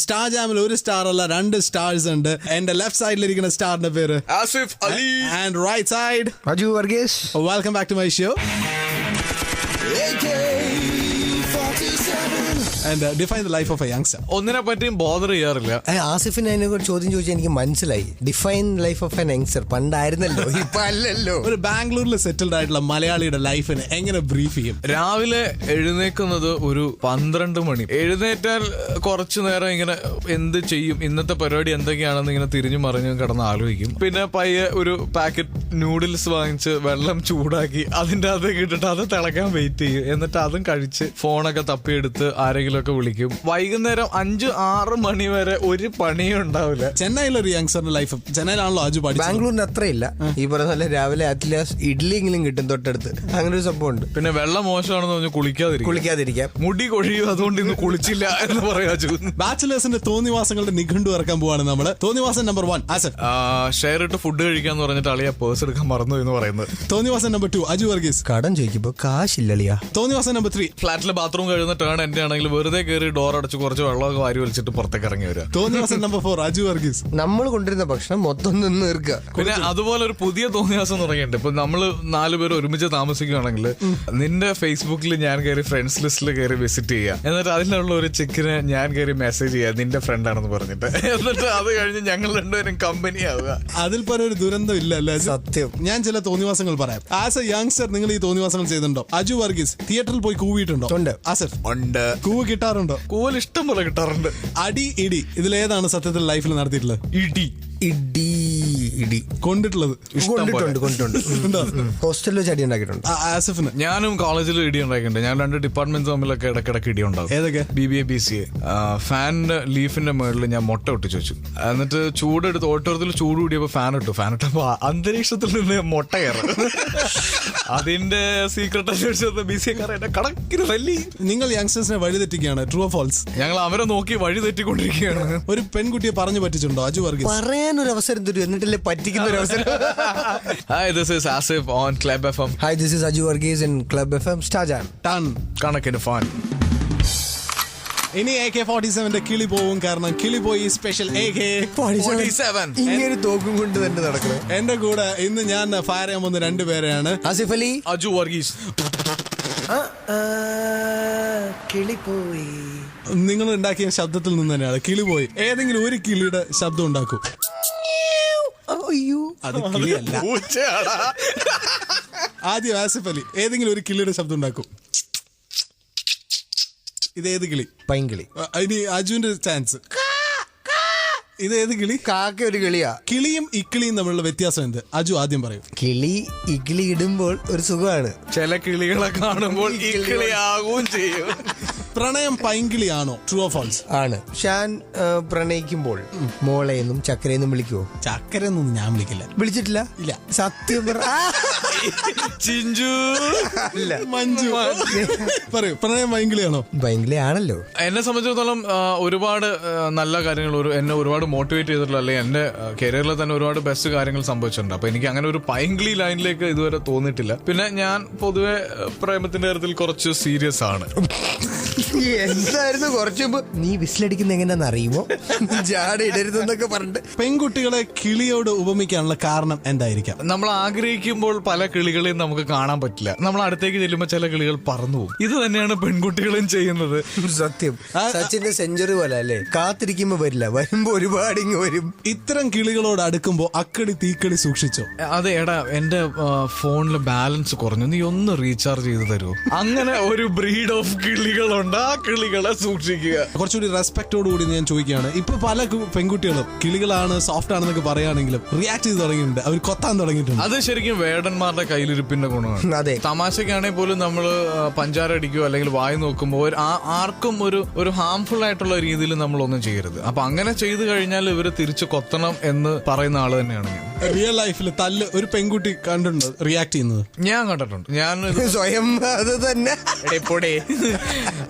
Star ജാമിൽ ഒരു star അല്ല 2 stars ഉണ്ട്. എന്റെ ലെഫ്റ്റ് സൈഡിലിരിക്കുന്ന സ്റ്റാറിന്റെ പേര് Asif Ali and right side Aju Varghese. Welcome back to my show. And define the life of a youngster. ഒന്നിനെ പറ്റിയും ബോദർ ചെയ്യാറില്ല. ആസിഫിന് അതിനെ ഒരു ചോദ്യം ചോദിച്ചാൽ എനിക്ക് മനസ്സിലായി. Define life of a youngster. പണ്ടായിരുന്നല്ലോ, ഇപ്പൊ അല്ലല്ലോ. ഒരു ബാംഗ്ലൂരിൽ സെറ്റിൽഡ് ആയിട്ടുള്ള മലയാളിയുടെ ലൈഫിന് എങ്ങനെ ബ്രീഫ് ചെയ്യും? രാവിലെ എഴുന്നേക്കുന്നത് ഒരു 12 മണി. എഴുന്നേറ്റാൽ കുറച്ചു നേരം ഇങ്ങനെ എന്ത് ചെയ്യും, ഇന്നത്തെ പരിപാടി എന്തൊക്കെയാണെന്ന് ഇങ്ങനെ തിരിഞ്ഞു മറിഞ്ഞു കിടന്ന് ആലോചിക്കും. പിന്നെ പയ്യെ ഒരു പാക്കറ്റ് നൂഡിൽസ് വാങ്ങിച്ച് വെള്ളം ചൂടാക്കി അതിന്റെ അകത്തേക്ക് ഇട്ടിട്ട് അത് തിളക്കാൻ വെയിറ്റ് ചെയ്യും. എന്നിട്ട് അതും കഴിച്ച് ഫോണൊക്കെ തപ്പിയെടുത്ത് ആരെങ്കിലും ഒക്കെ വിളിക്കും. വൈകുന്നേരം 5-6 മണി വരെ ഒരു പണിയും ഉണ്ടാവില്ല. ചെന്നൈയിലൊരു യങ്സ്റ്ററിന്റെ ലൈഫ്. ചെന്നൈയിലാണല്ലോ അജു പഠിച്ചത്. ബാംഗ്ലൂരിന് അത്രയില്ല. ഈ പറഞ്ഞ രാവിലെ അറ്റ്ലാസ് ഇഡ്ഡലിയെങ്കിലും കിട്ടും തൊട്ടടുത്ത്. അങ്ങനെ ഒരു സംഭവം ഉണ്ട്. പിന്നെ വെള്ളം മോശമാണെന്ന് പറഞ്ഞ് കുളിക്കാതിരിക്കാം. മുടി കൊഴിയും, അതുകൊണ്ട് ഇന്ന് കുളിച്ചില്ല എന്ന് പറയാ. ബാച്ചിലേഴ്സിന്റെ തോന്നിവാസങ്ങളുടെ നിഘണ്ടു ഇറക്കാൻ പോവാണ് നമ്മള്. തോന്നിവാസം നമ്പർ 1 ആസിഫ്. ഷെയർ ഇട്ട് ഫുഡ് കഴിക്കാന്ന് പറഞ്ഞിട്ട് അളിയാ പേഴ്സ് എടുക്കാൻ മറന്നു എന്ന് പറയുന്നത്. തോന്നിവാസം നമ്പർ 2 അജു വർഗീസ്. കടം ചോദിക്കുമ്പോ കാശില്ലളിയാ. തോന്നിവാസം നമ്പർ 3 ഫ്ലാറ്റിലെ ബാത്റൂം കഴിയുന്ന ടേൺ എന്റെ ആണെങ്കിൽ വെറുതെ കയറി ഡോർ അടച്ച് കുറച്ച് വെള്ളമൊക്കെ വാരി വലിച്ചിട്ട് പുറത്തേക്ക് ഇറങ്ങി വരിക. തോന്നിവാസം നമ്പർ 4 അജു വർഗീസ്. നമ്മൾ കൊണ്ടിരുന്ന ഭക്ഷണം മൊത്തം നിന്ന് തീർക്കുക. പിന്നെ അതുപോലെ ഒരു പുതിയ തോന്നിയാസം തുടങ്ങിയിട്ടുണ്ട്. ഇപ്പൊ നമ്മള് 4 പേര് ഒരുമിച്ച് താമസിക്കുകയാണെങ്കിൽ നിന്റെ ഫേസ്ബുക്കിൽ ഞാൻ കയറി ഫ്രണ്ട്സ് ലിസ്റ്റിൽ കയറി വിസിറ്റ് ചെയ്യുക. എന്നിട്ട് അതിലുള്ള ഒരു ചെക്കിന് ഞാൻ കയറി മെസ്സേജ് ചെയ്യുക നിന്റെ ഫ്രണ്ട് ആണെന്ന് പറഞ്ഞിട്ട്. എന്നിട്ട് അത് കഴിഞ്ഞ് ഞങ്ങൾ രണ്ടുപേരും കമ്പനി ആവുക. അതിൽ പോലെ ഒരു ദുരന്തം ഇല്ല അല്ലേ? സത്യം. ഞാൻ ചില തോന്നിവാസങ്ങൾ പറയാം. ആസ് എ യങ്സ്റ്റർ നിങ്ങൾ ഈ തോന്നിവാസങ്ങൾ ചെയ്തിട്ടുണ്ടോ? അജു വർഗീസ് തിയേറ്ററിൽ പോയി കൂവിയിട്ടുണ്ടോ? ആസിഫ് ഉണ്ട്. കൂവ് കിട്ടാറുണ്ടോ? കൂവൽ ഇഷ്ടം പോലെ കിട്ടാറുണ്ട്. അടി ഇടി ഇതിലേതാണ് സത്യത്തിൽ ലൈഫിൽ നടത്തിയിട്ടുള്ളത്? ഇടി കൊണ്ടിട്ടുള്ളത്? കൊണ്ടിട്ടുണ്ട്. ഹോസ്റ്റലിൽ വെച്ച് അടി ഉണ്ടാക്കിയിട്ടുണ്ട്. ആസിഫിന്? ഞാനും കോളേജിൽ ഇടി ഉണ്ടാക്കിയിട്ടുണ്ട്. ഞാൻ 2 ഡിപ്പാർട്ട്മെന്റ് തമ്മിലൊക്കെ ഇടയ്ക്കിടയ്ക്ക് ഇടി ഉണ്ടാവും. ഏതൊക്കെ? BBA BCA. ഫാനിന്റെ ലീഫിന്റെ മുകളിൽ ഞാൻ മുട്ട ഒട്ടിച്ചു വെച്ചു. എന്നിട്ട് ചൂടെടുത്ത് ഓട്ടോറത്തിൽ ചൂട് കൂടിയപ്പോ ഫാൻ ഇട്ടപ്പോ അന്തരീക്ഷത്തിൽ നിന്ന് മുട്ട കയറും. അതിന്റെ സീക്രട്ട് അന്വേഷിച്ചത് BCA-ക്കാരെ കണക്കിന് തല്ലി. നിങ്ങൾ യങ്സ്റ്റേഴ്സിനെ വഴി തെറ്റിക്കുകയാണ്. True or false? ഞങ്ങൾ അവരെ നോക്കി വഴി തെറ്റിക്കൊണ്ടിരിക്കുകയാണ്. ഒരു പെൺകുട്ടിയെ പറഞ്ഞു പറ്റിച്ചിട്ടുണ്ടോ അജു വർഗീസ്? പറയാനൊരു അവസരം തരും, എന്നിട്ടല്ലേ പറ്റിക്കുന്ന ഒരു അവസരം. Hi, this is Asif on Club FM. Hi, this is Aju Varghese in Club FM. Star Jam. Done. കണക്കിന് ഫാൻ. ഇനി AK-47 കിളി പോവും. കാരണം കിളി പോയി സ്പെഷ്യൽ AK-47 ഇങ്ങനെ തോക്കും കൊണ്ട് തന്നെ നടക്കണം. എന്റെ കൂടെ ഇന്ന് ഞാൻ ഫയർ ചെയ്യാൻ പോകുന്ന 2 പേരെയാണ്. ആസിഫ് അലി, അജു വർഗീസ്. കിളി പോയി. നിങ്ങൾ ഉണ്ടാക്കിയ ശബ്ദത്തിൽ നിന്ന് തന്നെയാണ് കിളി പോയി. ഏതെങ്കിലും ഒരു കിളിയുടെ ശബ്ദം ഉണ്ടാക്കൂ. അത് കിളിയല്ല. ആദ്യം ആസിഫ് അലി ഏതെങ്കിലും ഒരു കിളിയുടെ ശബ്ദം ഉണ്ടാക്കൂ. ഇതേത് കിളി? പൈങ്കിളി. ഇനി അജുവിന്റെ ചാൻസ്. ഇതേത് കിളി? കാക്ക ഒരു കിളിയാ. കിളിയും ഇക്കിളിയും തമ്മിലുള്ള വ്യത്യാസം എന്ത്? അജു ആദ്യം പറയും. കിളി ഇക്കിളി ഇടുമ്പോൾ ഒരു സുഖമാണ്. ചില കിളികളെ കാണുമ്പോൾ ഇക്കിളിയാകുകയും ചെയ്യും. പ്രണയം പൈങ്കിളിയാണോ? True or false? ആണ്. ഷാൻ പ്രണയിക്കുമ്പോൾ മോളെന്നും ചക്കരയെന്നും വിളിക്കുവോ? ചക്കരയൊന്നും ഞാൻ വിളിക്കില്ല. വിളിച്ചിട്ടില്ല? ഇല്ല. സത്യം ചിഞ്ചു അല്ല മഞ്ജു പറയൂ. പ്രണയം പൈങ്കിളിയാണോ? പൈങ്കിളി ആണല്ലോ. എന്നെ സംബന്ധിച്ചിടത്തോളം ഒരുപാട് നല്ല കാര്യങ്ങൾ എന്നെ ഒരുപാട് മോട്ടിവേറ്റ് ചെയ്തിട്ടുള്ള, അല്ലെങ്കിൽ എന്റെ കരിയറിൽ തന്നെ ഒരുപാട് ബെസ്റ്റ് കാര്യങ്ങൾ സംഭവിച്ചിട്ടുണ്ട്. അപ്പൊ എനിക്ക് അങ്ങനെ ഒരു പൈങ്കിളി ലൈനിലേക്ക് ഇതുവരെ തോന്നിയിട്ടില്ല. പിന്നെ ഞാൻ പൊതുവെ പ്രേമത്തിന്റെ കാര്യത്തിൽ കുറച്ച് സീരിയസ് ആണ്. എന്തായിരുന്നു കുറച്ച് നീ വിസിലടിക്കുന്ന എങ്ങനെയാന്ന് അറിയുമോ? ജാട ഇടരുതെന്നൊക്കെ പറഞ്ഞിട്ട്. പെൺകുട്ടികളെ കിളിയോട് ഉപമിക്കാനുള്ള കാരണം എന്തായിരിക്കാം? നമ്മൾ ആഗ്രഹിക്കുമ്പോൾ പല കിളികളെയും നമുക്ക് കാണാൻ പറ്റില്ല. നമ്മൾ അടുത്തേക്ക് ചെല്ലുമ്പോൾ ചില കിളികൾ പറന്നു പോകും. ഇത് തന്നെയാണ് പെൺകുട്ടികളും ചെയ്യുന്നത്. സത്യം. സച്ചിന്റെ സെഞ്ചുറി പോലെ അല്ലേ? കാത്തിരിക്കുമ്പോ വരില്ല, വരുമ്പോ ഒരുപാട് ഇങ്ങ് വരും. ഇത്തരം കിളികളോട് അടുക്കുമ്പോ അക്കടി തീക്കടി സൂക്ഷിച്ചോ? അതെ എടാ, എന്റെ ഫോണില് ബാലൻസ് കുറഞ്ഞു, നീ ഒന്ന് റീചാർജ് ചെയ്ത് തരുമോ? അങ്ങനെ ഒരു ബ്രീഡ് ഓഫ് കിളികളുണ്ട്. ആ കിളികളെ സൂക്ഷിക്കുക. കുറച്ചുകൂടി റെസ്പെക്ടോട് കൂടി ഞാൻ ചോദിക്കുകയാണ്. ഇപ്പൊ പല പെൺകുട്ടികളും കിളികളാണ് സോഫ്റ്റ് ആണെന്നൊക്കെ പറയുകയാണെങ്കിലും റിയാക്ട് ചെയ്ത് തുടങ്ങിയിട്ടുണ്ട്. അവർ കൊത്താൻ തുടങ്ങിയിട്ടുണ്ട്. അത് ശരിക്കും വേടന്മാരുടെ കയ്യിലിരിപ്പിന്റെ ഗുണമാണ്. അതെ. തമാശക്കാണെങ്കിൽ പോലും നമ്മൾ പഞ്ചാര അടിക്കുകയോ അല്ലെങ്കിൽ വായി നോക്കുമ്പോൾ ആർക്കും ഒരു ഹാംഫുൾ ആയിട്ടുള്ള രീതിയിൽ നമ്മളൊന്നും ചെയ്യരുത്. അപ്പൊ അങ്ങനെ ചെയ്തു കഴിഞ്ഞാൽ ഇവര് തിരിച്ചു കൊത്തണം എന്ന് പറയുന്ന ആള് തന്നെയാണ് ഞാൻ. റിയൽ ലൈഫിൽ തല്ല് ഒരു പെൺകുട്ടി കണ്ടിട്ടുണ്ടോ റിയാക്ട് ചെയ്യുന്നത്? ഞാൻ കണ്ടിട്ടുണ്ട്. ഞാൻ സ്വയം അത് തന്നെ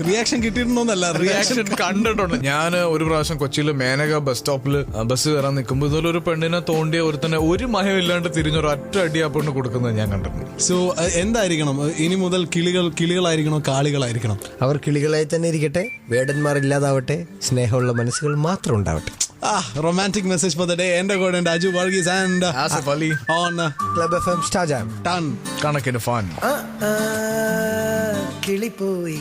റിയാക്ഷൻ കിട്ടിയിട്ടുണ്ടോന്നല്ല, റിയാക്ഷൻ കണ്ടിട്ടുണ്ട്. ഞാൻ ഒരു പ്രാവശ്യം കൊച്ചിയിൽ മേനക ബസ് സ്റ്റോപ്പിൽ ബസ് കയറാൻ നിൽക്കുമ്പോൾ ഇതുപോലെ ഒരു പെണ്ണിനെ തോണ്ടിയ ഒരുത്തന്നെ ഒരു മയമില്ലാണ്ട് തിരിഞ്ഞൊരു ഒറ്റ അടി ആ പെണ്ണ് കൊടുക്കുന്നത് ഞാൻ കണ്ടിട്ടുണ്ട്. സോ എന്തായിരിക്കണം ഇനി മുതൽ? കിളികളായിരിക്കണോ കാളികളായിരിക്കണം? അവർ കിളികളായി തന്നെ ഇരിക്കട്ടെ, വേടന്മാർ ഇല്ലാതാവട്ടെ, സ്നേഹമുള്ള മനസ്സുകൾ മാത്രം ഉണ്ടാവട്ടെ. Romantic message for the day. എന്റെ കൂടെ ഉണ്ട് Aju Varghese and Asif Ali on club FM star jam. Ton. കണക്കിന് ഫാൻ. കിളിപ്പോയി.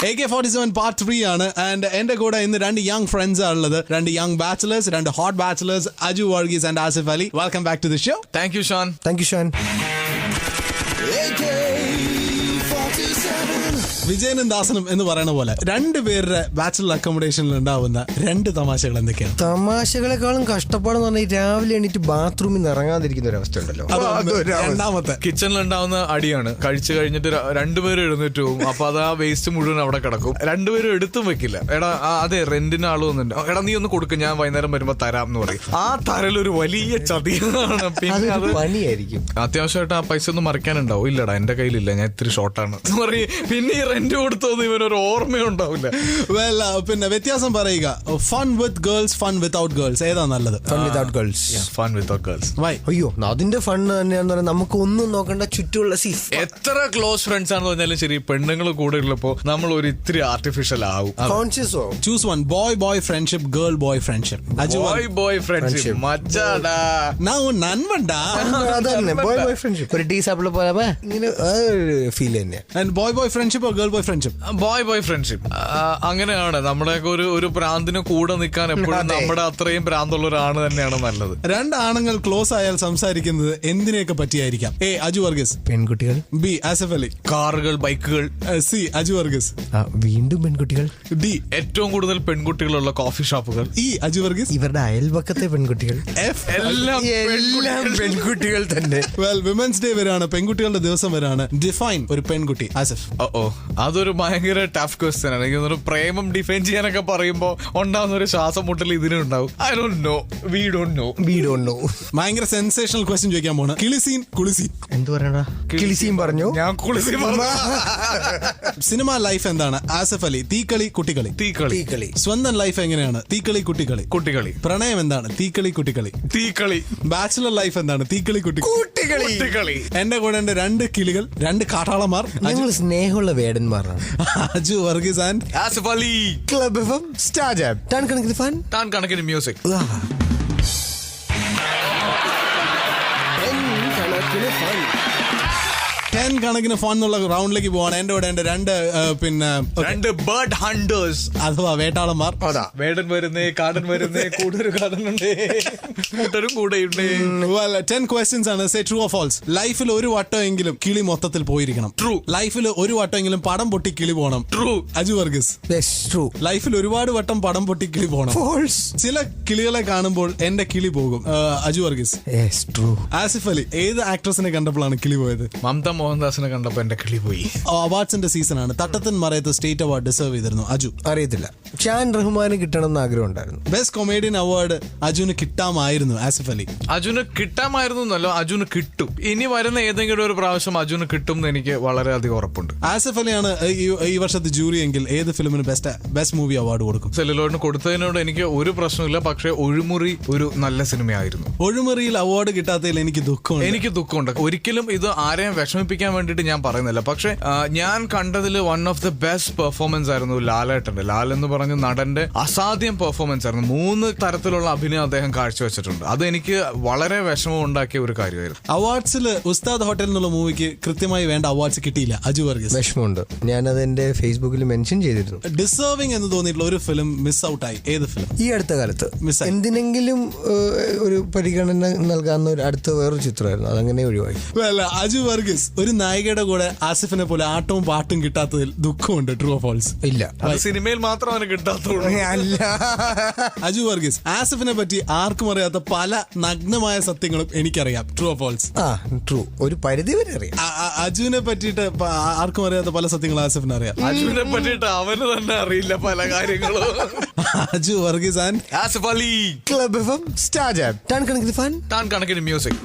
AK47 Part 3 ആണ്. ആൻഡ് എന്റെ കൂടെ ഇന്ന് രണ്ട് യങ് ഫ്രണ്ട്സ് ആണ് ഉള്ളത്, രണ്ട് യങ് ബാച്ചിലേഴ്സ്, രണ്ട് hot bachelors, Aju Varghese and Asif Ali. Welcome back to the show. Thank you Shan. Thank you Shan. വിജയനും ദാസനും എന്ന് പറയുന്ന പോലെ രണ്ടുപേരുടെ ബാച്ചിലർ അക്കോമഡേഷനിൽ ഉണ്ടാവുന്ന രണ്ട് തമാശകൾ എന്തൊക്കെയാണ്? തമാശകളെക്കാളും കഷ്ടപ്പാടെന്ന് പറഞ്ഞാൽ രാവിലെ എണീറ്റ് ബാത്റൂമിൽ നിന്ന് ഇറങ്ങാതിരിക്കുന്ന ഒരു അവസ്ഥ ഉണ്ടല്ലോ. രണ്ടാമത്തെ കിച്ചണിൽ ഉണ്ടാവുന്ന അടിയാണ്. കഴിച്ചു കഴിഞ്ഞിട്ട് രണ്ടുപേരും എഴുന്നേറ്റ് പോകും. അപ്പൊ അത് ആ വേസ്റ്റ് മുഴുവൻ അവിടെ കിടക്കും. രണ്ടുപേരും എടുത്തും വെക്കില്ല. എടാ അതെ റെന്റിന് ആള് വന്നിട്ടുണ്ട്, എടാ നീ ഒന്ന് കൊടുക്കും, ഞാൻ വൈകുന്നേരം വരുമ്പോ തരാം എന്ന് പറയും. ആ തരലൊരു വലിയ ചതിയാണ്. പിന്നെ അത് പണിയായിരിക്കും. അത്യാവശ്യമായിട്ട് ആ പൈസ ഒന്നും മറിക്കാനുണ്ടാവും. ഇല്ലടാ എന്റെ കയ്യിലില്ല, ഞാൻ ഇത്തിരി ഷോർട്ടാണ് പറയും. പിന്നെ റെന്റ് കൊടുത്തത് ഇവനൊരു ഓർമ്മയുണ്ടാവില്ല. വെൽ പിന്നെ വ്യത്യാസം പറയുക. Fun with girls, fun without girls, ഏതാ നല്ലത്? Fun without girls. Fun without girls. Why? അയ്യോ അതിന്റെ ഫൺ തന്നെയാന്ന് പറഞ്ഞാൽ നമുക്ക് ഒന്നും നോക്കണ്ട, ചുറ്റുമുള്ള എത്ര ക്ലോസ് ഫ്രണ്ട്സ് ആണെന്ന് പറഞ്ഞാലും ശരി, പെണ്ണുങ്ങൾ കൂടെ ഉള്ളപ്പോ നമ്മൾ ഒരു ഇത്തിരി ആർട്ടിഫിഷ്യൽ ആവും. കോൺഷ്യസ് ആവും. Choose one. Boy friendship, girl friendship. Boy friendship മച്ചാടാ. നന്മണ്ടാ ബോയ് ഫ്രണ്ട്ഷിപ്പ് ഒരു ടീ സാപ്പിൾ പോലെ ഇങ്ങനെ ഫീൽ തന്നെയാണ്. Boy friendship girl boy friendship? Boy friendship അങ്ങനെയാണ്. നമ്മുടെയൊക്കെ ഒരു പ്രാന്തിന് കൂടെ നിൽക്കാൻ എപ്പോഴും നമ്മുടെ അത്രയും പ്രാന്തുള്ള ഒരാണ് തന്നെയാണ് നല്ലത്. രണ്ടാണുങ്ങൾ ക്ലോസ് ആയാൽ സംസാരിക്കുന്നത് എന്തിനെയൊക്കെ പറ്റിയായിരിക്കാം? എ അജു വർഗീസ്, പെൺകുട്ടികൾ. ബി ആസിഫ് അലി, കാറുകൾ, ബൈക്കുകൾ. സി അജു വർഗീസ്, വീണ്ടും പെൺകുട്ടികൾ. ഡി ഏറ്റവും കൂടുതൽ പെൺകുട്ടികളുള്ള കോഫി ഷോപ്പുകൾ. ഇ അജു വർഗീസ്, ഇവരുടെ അയൽപക്കത്തെ പെൺകുട്ടികൾ. എഫ് എല്ലാം പെൺകുട്ടികൾ തന്നെ. വെൽ വിമൻസ് ഡേ വരാണ്, പെൺകുട്ടികളുടെ ദിവസം വരാണ്. ഡിഫൈൻ ഒരു പെൺകുട്ടി. ആസിഫ്? അതൊരു ഭയങ്കര ടഫ് ക്വസ്റ്റ്യൻ ആണ്. എനിക്ക് തോന്നുന്നു പ്രേമം ഡിഫൈൻ ചെയ്യാനൊക്കെ പറയുമ്പോ ഉണ്ടാവുന്ന ഒരു ശ്വാസം മുട്ടൽ ഇതിനുണ്ടാവും. I don't know, we don't know. ഭയങ്കര സെൻസേഷണൽ ക്വസ്റ്റ്യൻ ചോദിക്കാൻ പോണ്. കിളിസീൻ കുളിസീൻ എന്ത് പറയണ? കിളിസീൻ പറഞ്ഞു, ഞാൻ കുളിസീൻ പറഞ്ഞു. സിനിമ ലൈഫ് എന്താണ്? ആസിഫ് അലി? തീക്കളി കുട്ടിക്കളി? തീക്കളി. സ്വന്തം ലൈഫ് എങ്ങനെയാണ്? തീക്കളി കുട്ടിക്കളി. പ്രണയം എന്താണ്? തീക്കളി കുട്ടിക്കളി. ബാച്ചിലർ ലൈഫ് എന്താണ്? തീക്കളി കുട്ടിക്കളി. എന്റെ കൂടെ എന്റെ രണ്ട് കിളികൾ, രണ്ട് കാട്ടാളന്മാർ. ഞങ്ങൾ സ്നേഹമുള്ള വേടന്മാരാണ്. Aju Varghese and Asif Ali. Club FM star jam. Ton കണക്കിന് ഫൺ, താൻ കണക്കിന് മ്യൂസിക്. കണക്കിന് ഫോൺ എന്നുള്ള റൗണ്ടിലേക്ക് പോവാണ്. എന്റെ കൂടെ എന്റെ രണ്ട് ബേർഡ് ഹണ്ടേഴ്സ് അഥവാ വേട്ടാളന്മാർ. വേടൻ വരുന്നേ, കാടൻ വരുന്നേ, കൂടൊരു കാടനുണ്ട്, കൂട്ടരും കൂടെയുണ്ട്. 10 questions ആണ്. Say true or false. ലൈഫിൽ ഒരു വട്ടമെങ്കിലും കിളി മൊത്തത്തിൽ പോയിരിക്കണം. ട്രൂ. ലൈഫിൽ ഒരു വട്ടമെങ്കിലും പടം പൊട്ടി കിളി പോകണം. ട്രൂ. അജു വർഗീസ്? ട്രൂ. ലൈഫിൽ ഒരുപാട് വട്ടം പടം പൊട്ടി കിളി പോകണം. ഫാൾസ്. ചില കിളികളെ കാണുമ്പോൾ എന്റെ കിളി പോകും. അജു വർഗീസ്? ട്രൂ. ആസിഫ് അലി? ഏത് ആക്ട്രസിനെ കണ്ടപ്പോഴാണ് കിളി പോയത്? മമത മോഹൻദാസിനെ കണ്ടപ്പോ എന്റെ കിളി പോയി. അവാർഡ്സിന്റെ സീസൺ ആണ്. Thattathin Marayathu state award deserve ചെയ്തിരുന്നു. അജു? അറിയത്തില്ല. ഷാൻ റഹ്മാന് കിട്ടണം എന്ന് ആഗ്രഹം ഉണ്ടായിരുന്നു. ബെസ്റ്റ് കൊമേഡിയൻ അവാർഡ് അജുന് കിട്ടാമായിരുന്നു. ആസിഫ് അലി? അജുന് കിട്ടാമായിരുന്നു എന്നല്ലോ, അജുന് കിട്ടും. ഇനി വരുന്ന ഏതെങ്കിലും ഒരു പ്രാവശ്യം അജുന് കിട്ടും എന്ന് എനിക്ക് വളരെയധികം ഉറപ്പുണ്ട്. ആസിഫ് അലിയാണ് ഈ വർഷത്തെ ജൂറി എങ്കിൽ ഏത് ഫിലിമിന് ബെസ്റ്റ് മൂവി അവാർഡ് കൊടുക്കും? സെല്ലുലോയിഡിന് കൊടുത്തതിനോട് എനിക്ക് ഒരു പ്രശ്നമില്ല. പക്ഷെ ഒഴിമുറി ഒരു നല്ല സിനിമയായിരുന്നു. ഒഴിമുറിയിൽ അവാർഡ് കിട്ടാത്തതിൽ എനിക്ക് ദുഃഖമുണ്ട്. ഒരിക്കലും ഇത് ആരെയും വിഷമിപ്പിക്കാൻ വേണ്ടിയിട്ട് ഞാൻ പറയുന്നില്ല. പക്ഷെ ഞാൻ കണ്ടതിൽ one of the best performance ആയിരുന്നു ലാലേട്ടന്റെ. ലാൽ എന്ന് പറഞ്ഞ നടന്റെ അസാധ്യം പെർഫോമൻസ് ആയിരുന്നു. 3 തരത്തിലുള്ള അഭിനയം അദ്ദേഹം കാഴ്ചവെച്ചിട്ടുണ്ട്. അത് എനിക്ക് വളരെ വിഷമം ഉണ്ടാക്കിയ ഒരു കാര്യമായിരുന്നു. അവാർഡ്സിൽ ഉസ്താദ് ഹോട്ടൽ എന്നുള്ള മൂവിക്ക് കൃത്യമായി വേണ്ട അവാർഡ്സ് കിട്ടിയില്ല. അജു വർഗീസ്? വിഷമമുണ്ട്. ഞാനത് എന്റെ ഫേസ്ബുക്കിൽ മെൻഷൻ ചെയ്തിരുന്നു. ഡിസേർവിംഗ് എന്ന് തോന്നിയിട്ടുള്ള ഒരു ഫിലിം മിസ് ഔട്ടായി. ഏത് ഫിലിം ഈ അടുത്ത കാലത്ത് മിസ്സായി? എന്തിനെങ്കിലും ഒരു പരിഗണന നൽകാവുന്ന ഒരു അടുത്ത വേറൊരു ചിത്രമായിരുന്നു, അതങ്ങനെ ഒഴിവായി. അജു വർഗീസ്? ഒരു നായികയുടെ കൂടെ ആസിഫിനെ പോലെ ആട്ടവും പാട്ടും കിട്ടാത്തതിൽ ദുഃഖമുണ്ട്. True or false? ഇല്ല, അത് സിനിമയിൽ മാത്രം അവന് കിട്ടാത്തുള്ളൂ. അല്ല. അജു വർഗീസ്, ആസിഫിനെ പറ്റി ആർക്കും അറിയാത്ത പല നഗ്നമായ സത്യങ്ങളും എനിക്കറിയാം. True or false? ആ, ട്രൂ. ഒരു പരിധി വരെ അറിയാം. അജുവിനെ പറ്റിയിട്ട് ആർക്കും അറിയാത്ത പല സത്യങ്ങളും ആസിഫിന് അറിയാം. അജുവിനെ പറ്റിയിട്ട് അവന് തന്നെ അറിയില്ല പല കാര്യങ്ങളും. Aju Varghese and Asif Ali. Club FM, star jam, ton കണക്കിന് ഫൺ, താൻ കണക്കിന് മ്യൂസിക്.